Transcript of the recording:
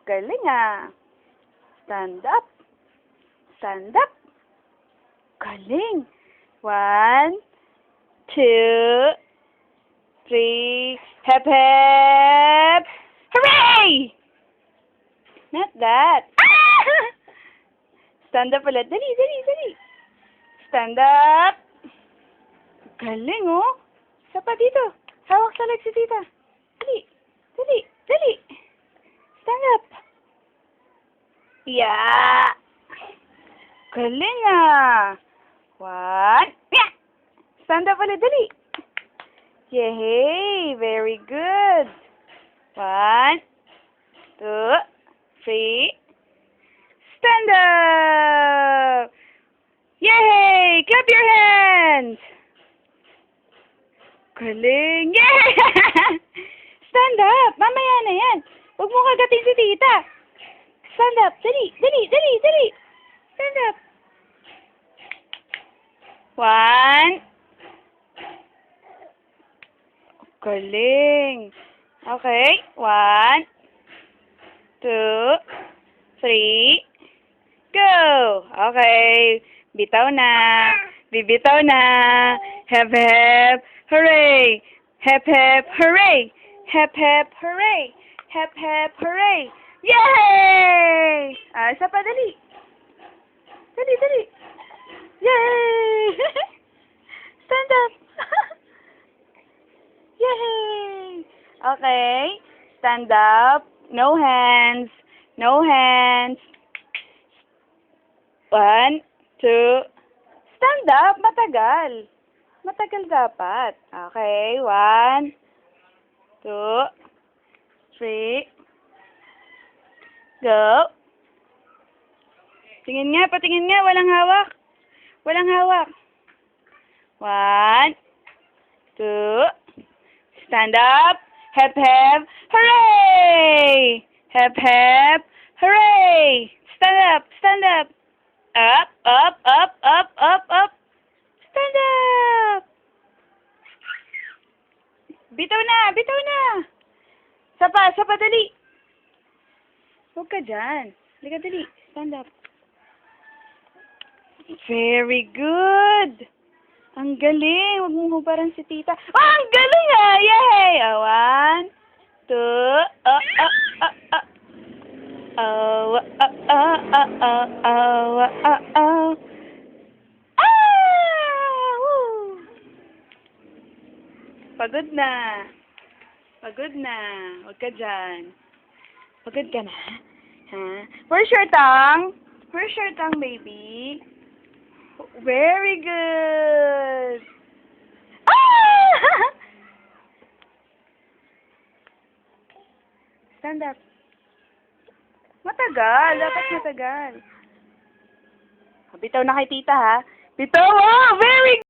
Galing ah. Stand up. Stand up. Galing. 1, 2, 3. Hep, hep. Hooray! Not that. Stand up ulit. Dali, dali, dali. Stand up. Galing, oh. Isa pa dito. Hawak sa leg si tita. Dali, dali, dali. Stand up. Yeah. Galing, ah. 1. Yeah. Stand up ulit. Dali. Yay! Very good. 1, 2, 3. Stand up! Yay! Clap your hands! Galing! Yay! Stand up! Mamaya na yan. Huwag mo kagatin si tita. Stand up! Dali! Dali! Dali! Dali! Stand up! 1. Galing! Okay. 1, 2, 3. Go! Okay. Bitaw na. Bibitaw na. Hep, hep, hooray! Hep, hep, hooray! Hep, hep, hooray! Hep, hep, hooray! Yay! Isa pa, dali. Dali, dali. Yay! Stand up. Yay! Okay. Stand up. No hands. No hands. 1, 2. Stand up. Matagal. Matagal dapat. Okay. 1, 2, 3. Go. Tingin nga. Patingin nga. Walang hawak. Walang hawak. 1, 2. Stand up. Hep, hep. Hooray! Hep, hep. Hooray! Stand up. Stand up. Up, up, up, up, up, up. Stand up. Bitaw na. Bitaw na. Sapa, dali. Huwag ka dyan. Halika, dali. Stand up. Very good. Ang galing. Huwag mo hubaran si tita. Ang galing ah! Yay! 1, 2. Woo! Pagod na. Pagod na. Huwag ka dyan. Pagod ka na? Ha? Where's your tongue? Where's your tongue, baby? Very good. Stand up. Matagal. Dapat matagal. Bitaw na kay tita, ha? Bitaw! Oh, very good.